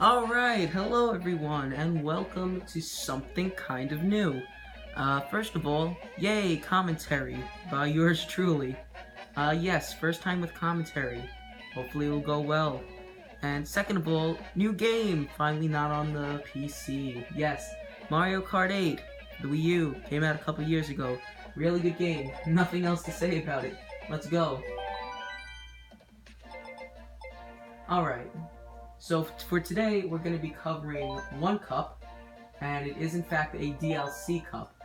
Alright, hello everyone, and welcome to something kind of new. First of all, yay, commentary by yours truly. Yes, first time with commentary. Hopefully it'll go well. And second of all, new game, finally not on the PC. Yes, Mario Kart 8, the Wii U, came out a couple years ago. Really good game, nothing else to say about it. Let's go. Alright, so for today, we're going to be covering one cup, and it is in fact a DLC cup.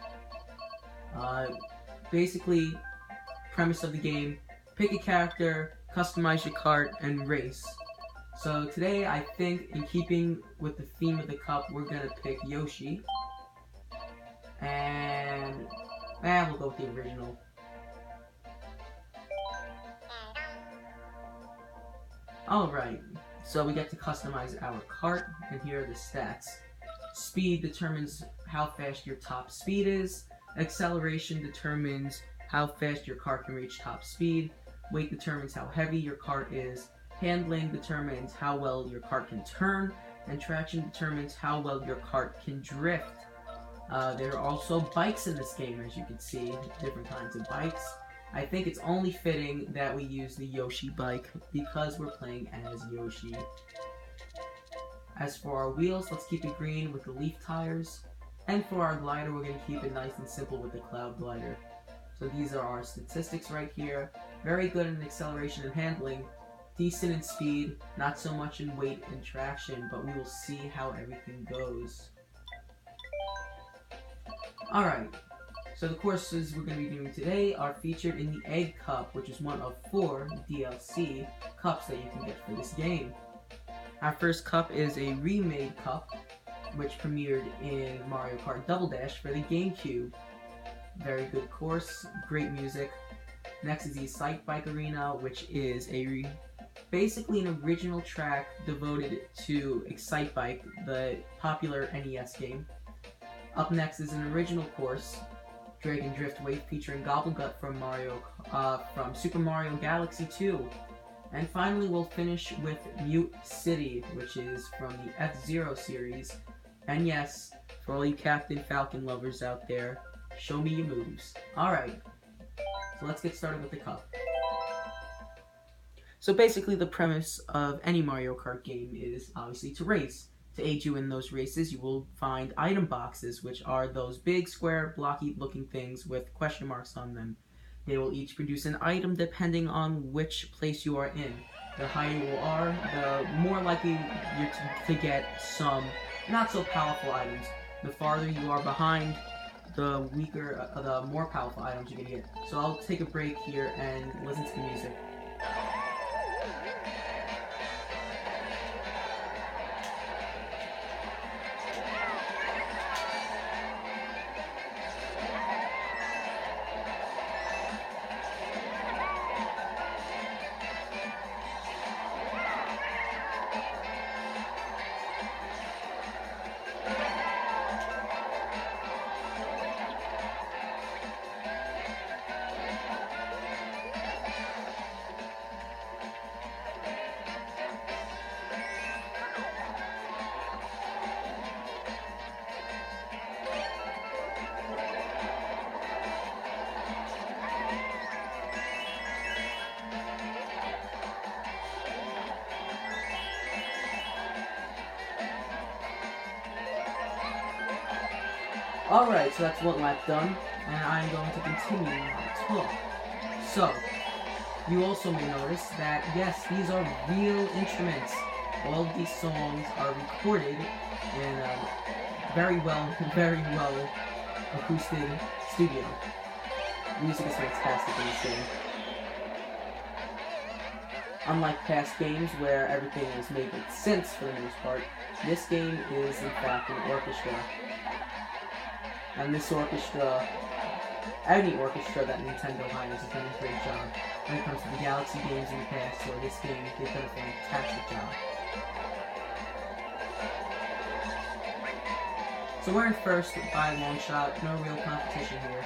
Basically, premise of the game, pick a character, customize your cart, and race. So today, I think, in keeping with the theme of the cup, we're going to pick Yoshi. And we'll go with the original. Alright, so we get to customize our cart, and here are the stats. Speed determines how fast your top speed is. Acceleration determines how fast your cart can reach top speed. Weight determines how heavy your cart is. Handling determines how well your cart can turn. And traction determines how well your cart can drift. There are also bikes in this game, as you can see, different kinds of bikes. I think it's only fitting that we use the Yoshi bike because we're playing as Yoshi. As for our wheels, let's keep it green with the leaf tires. And for our glider, we're going to keep it nice and simple with the cloud glider. So these are our statistics right here. Very good in acceleration and handling. Decent in speed, not so much in weight and traction, but we will see how everything goes. Alright. So the courses we're going to be doing today are featured in the Egg Cup, which is one of 4 DLC cups that you can get for this game. Our first cup is a remade cup, which premiered in Mario Kart Double Dash for the GameCube. Very good course, great music. Next is the Excite Bike Arena, which is basically an original track devoted to Excite Bike, the popular NES game. Up next is an original course, Dragon Drift Wave, featuring Gobblegut from Super Mario Galaxy 2. And finally, we'll finish with Mute City, which is from the F-Zero series. And yes, for all you Captain Falcon lovers out there, show me your moves. Alright, so let's get started with the cup. So basically, the premise of any Mario Kart game is obviously to race. To aid you in those races, you will find item boxes, which are those big, square, blocky looking things with question marks on them. They will each produce an item depending on which place you are in. The higher you are, the more likely you're to get some not so powerful items. The farther you are behind, the weaker, the more powerful items you're gonna get. So I'll take a break here and listen to the music. Alright, so that's one lap done, and I'm going to continue my talk. So, you also may notice that, yes, these are real instruments. All of these songs are recorded in a very well acoustic studio. Music is fantastic in this game. Unlike past games where everything is made with synths for the most part, this game is in fact an orchestra. And this orchestra, any orchestra that Nintendo hires, has done a great job. When it comes to the Galaxy games in the past, or this game, they've done a fantastic job. So we're in first by a long shot, no real competition here.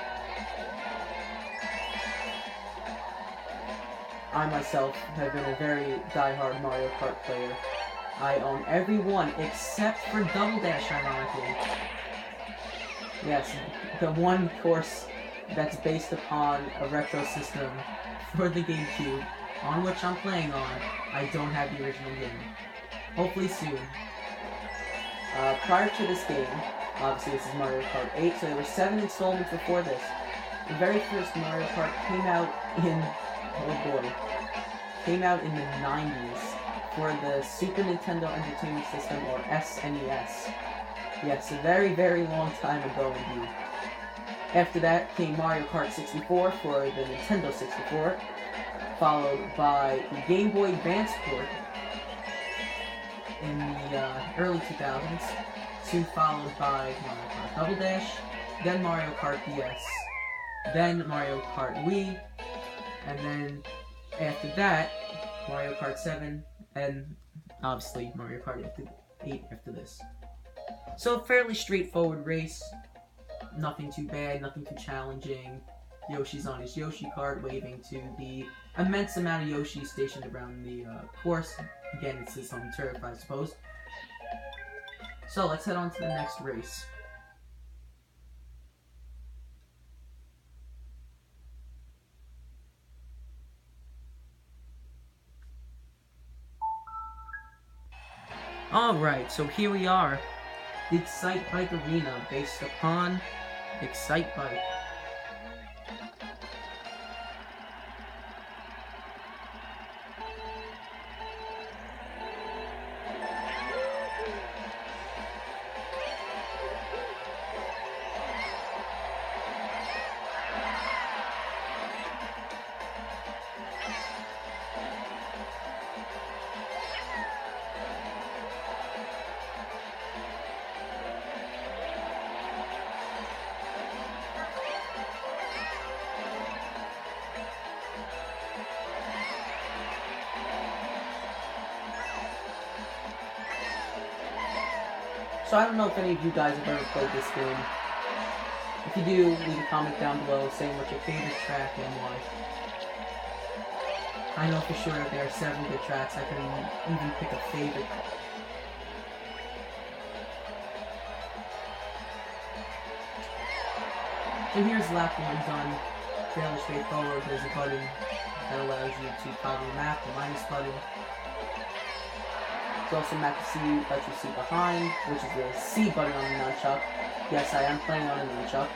I myself have been a very die-hard Mario Kart player I own every one except for Double Dash, ironically. Yes, the one course that's based upon a retro system for the GameCube, on which I'm playing on. I don't have the original game. Hopefully soon. Prior to this game, obviously this is Mario Kart 8, so there were 7 installments before this. The very first Mario Kart came out in, came out in the 90s for the Super Nintendo Entertainment System, or SNES. Yes, a very, very long time ago indeed. After that came Mario Kart 64 for the Nintendo 64, followed by the Game Boy Advance port in the early 2000s, soon followed by Mario Kart Double Dash, then Mario Kart DS, then Mario Kart Wii, and then after that, Mario Kart 7, and obviously Mario Kart 8 after this. So a fairly straightforward race, nothing too bad, nothing too challenging. Yoshi's on his Yoshi cart, waving to the immense amount of Yoshi stationed around the course. Again, it's his home turf, I suppose. So let's head on to the next race. Alright, so here we are. The Excite Bike Arena, based upon Excite Bike. So I don't know if any of you guys have ever played this game. If you do, leave a comment down below saying what your favorite track and why. I know for sure that there are several good tracks. I can even pick a favorite. So here's lap 1 done. Fairly straightforward. There's a button that allows you to toggle the map, the minus button. There's also a map to see, lets you see behind, which is the C button on the nunchuck. Yes, I am playing on a nunchuck.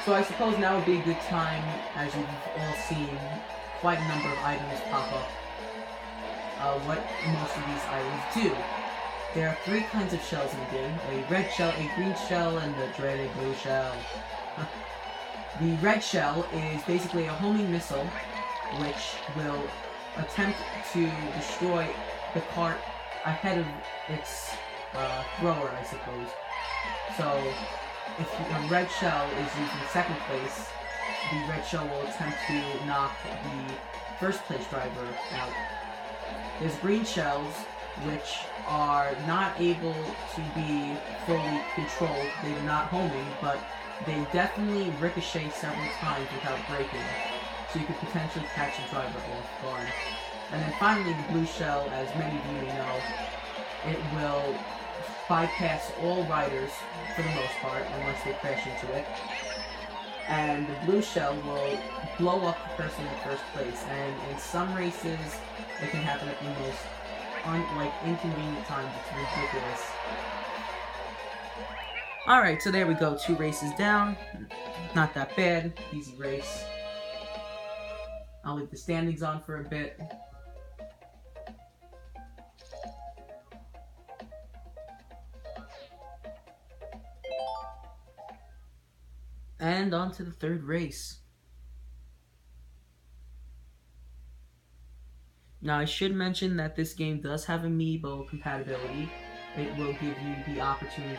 So I suppose now would be a good time, as you've all seen, quite a number of items pop up. What most of these items do. There are 3 kinds of shells in the game, a red shell, a green shell, and the dreaded blue shell. The red shell is basically a homing missile, which will attempt to destroy the cart ahead of its thrower, I suppose. So, if a red shell is used in second place, the red shell will attempt to knock the first place driver out. There's green shells, which are not able to be fully controlled. They're not homing, but they definitely ricochet several times without breaking, so you could potentially catch a driver off guard. And then finally, the blue shell, as many of you may know, it will bypass all riders for the most part, unless they crash into it. And the blue shell will blow up the person in first place, and in some races, it can happen at the most inconvenient times. It's ridiculous. Alright, so there we go. 2 races down. Not that bad. Easy race. I'll leave the standings on for a bit. And on to the 3rd race. Now, I should mention that this game does have Amiibo compatibility. It will give you the opportunity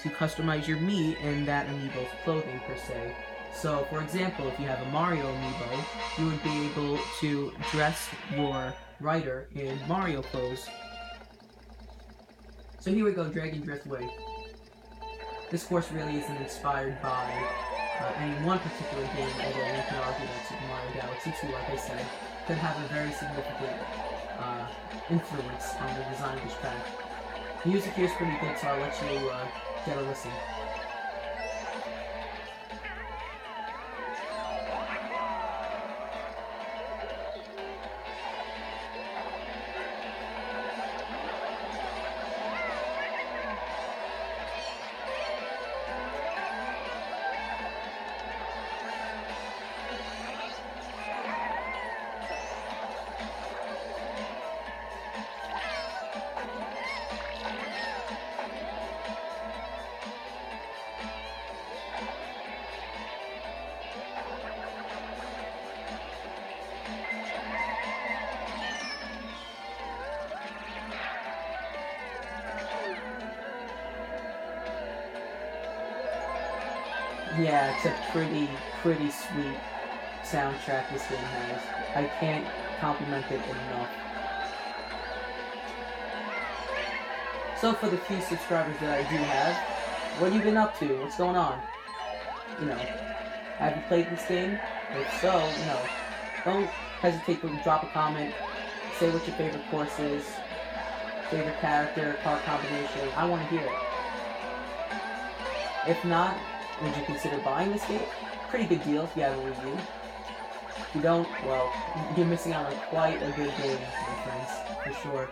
to customize your Mii in that Amiibo's clothing, per se. So, for example, if you have a Mario Amiibo, you would be able to dress your rider in Mario clothes. So here we go, Dragon Drift Way. This course really isn't inspired by any one particular game, although you can argue that Super Mario Galaxy 2, like I said, could have a very significant influence on the design of this track. Music here is pretty good, so I'll let you get a listen. Yeah, it's a pretty sweet soundtrack this game has. I can't compliment it enough. So for the few subscribers that I do have, what have you been up to? What's going on? You know, have you played this game? If so, you know, don't hesitate to drop a comment, say what your favorite course is, favorite character, card combination. I want to hear it. If not, would you consider buying this game? Pretty good deal if you have a review. If you don't, well, you're missing out on quite a good game, my friends, for sure.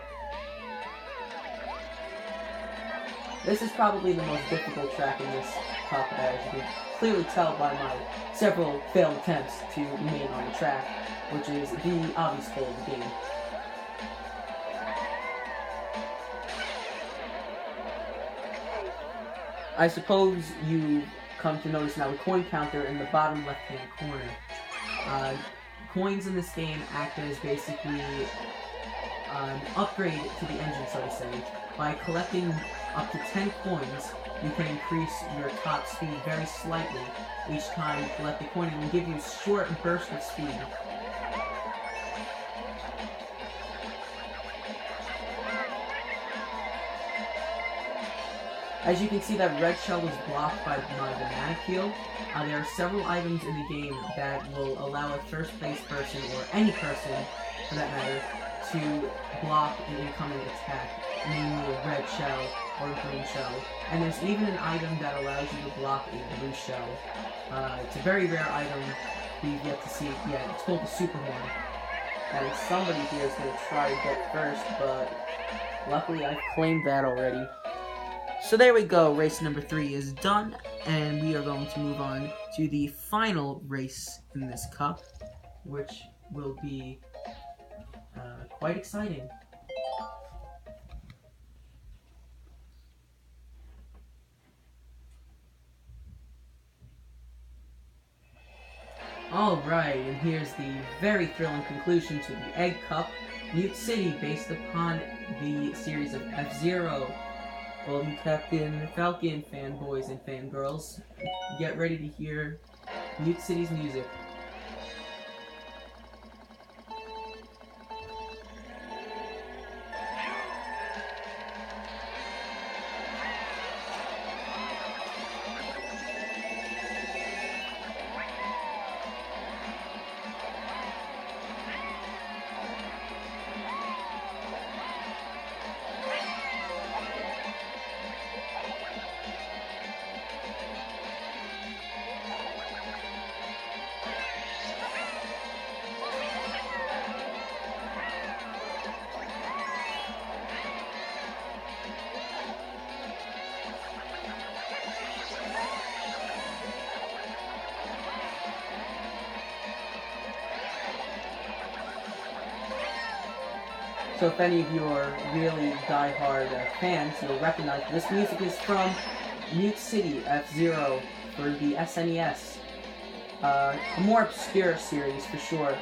This is probably the most difficult track in this cup, as you can clearly tell by my several failed attempts to remain on the track, which is the obvious goal of the game. I suppose you come to notice now the coin counter in the bottom left-hand corner. Coins in this game act as basically an upgrade to the engine, so to say. By collecting up to 10 coins, you can increase your top speed very slightly each time you collect a coin. It will give you a short burst of speed. As you can see, that red shell was blocked by my banana peel. There are several items in the game that will allow a first place person, or any person for that matter, to block an incoming attack, namely a red shell or a green shell. And there's even an item that allows you to block a blue shell. It's a very rare item. We've yet to see it yet. It's called the Super Horn. And somebody here is going to try to get first, but luckily I've claimed that already. So there we go, race number 3 is done, and we are going to move on to the final race in this cup, which will be quite exciting. Alright, and here's the very thrilling conclusion to the Egg Cup, Mute City, based upon the series of F-Zero. Well, you Captain Falcon fanboys and fangirls, get ready to hear Mute City's music. So if any of you are really die-hard fans, you'll recognize this music is from Mute City F-Zero for the SNES. A more obscure series for sure.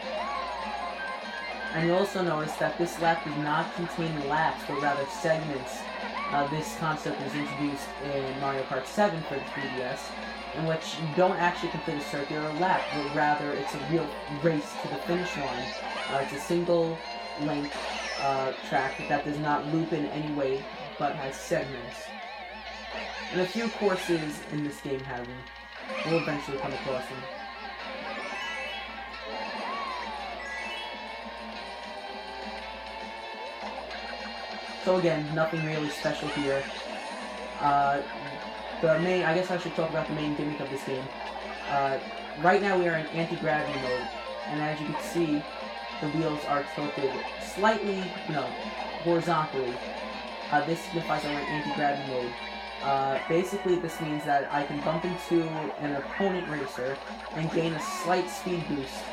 And you'll also notice that this lap does not contain laps, but rather segments. This concept was introduced in Mario Kart 7 for the 3DS, in which you don't actually complete a circular lap, but rather it's a real race to the finish line. It's a single length track that does not loop in any way, but has segments. And a few courses in this game have them. We'll eventually come across them. So again, nothing really special here. I guess I should talk about the main gimmick of this game. Right now we are in anti-gravity mode, and as you can see, the wheels are tilted slightly, horizontally. This signifies that we're in anti-gravity mode. Basically this means that I can bump into an opponent racer and gain a slight speed boost.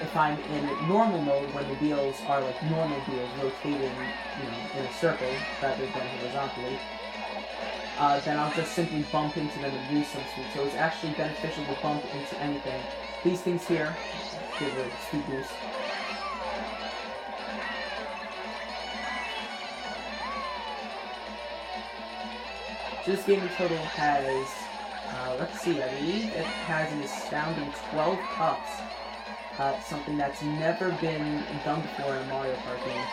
If I'm in normal mode, when the wheels are like normal wheels rotating, in a circle rather than horizontally, then I'll just simply bump into them and lose some speed. So it's actually beneficial to bump into anything. These things here give a speed boost. So this game in total has, let's see, I believe it has an astounding 12 cups. Something that's never been done before in a Mario Kart game.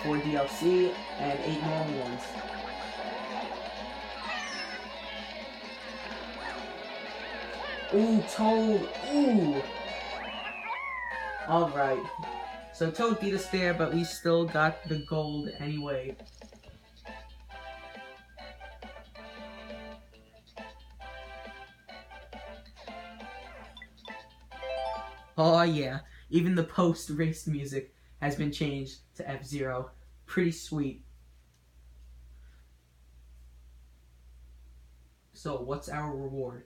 4 DLC and 8 normal ones. Ooh, Toad! Ooh! Alright. So Toad beat us there, but we still got the gold anyway. Oh yeah, even the post-race music has been changed to F-Zero. Pretty sweet. So, what's our reward?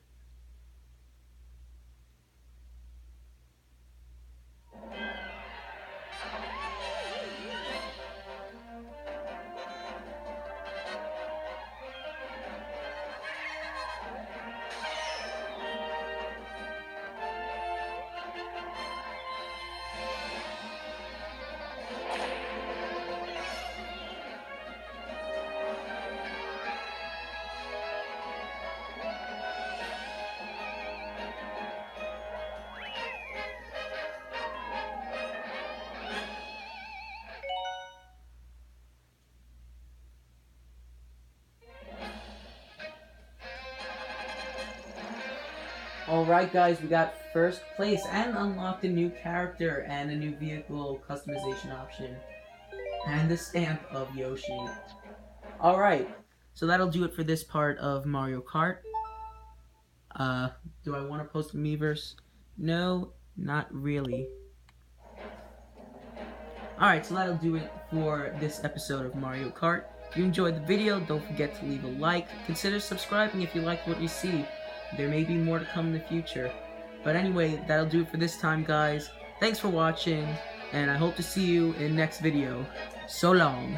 Alright guys, we got first place and unlocked a new character and a new vehicle customization option. And the stamp of Yoshi. Alright, so that'll do it for this part of Mario Kart. Do I want to post a Miiverse? No, not really. Alright, so that'll do it for this episode of Mario Kart. If you enjoyed the video, don't forget to leave a like. Consider subscribing if you like what you see. There may be more to come in the future. But anyway, that'll do it for this time, guys. Thanks for watching, and I hope to see you in next video. So long.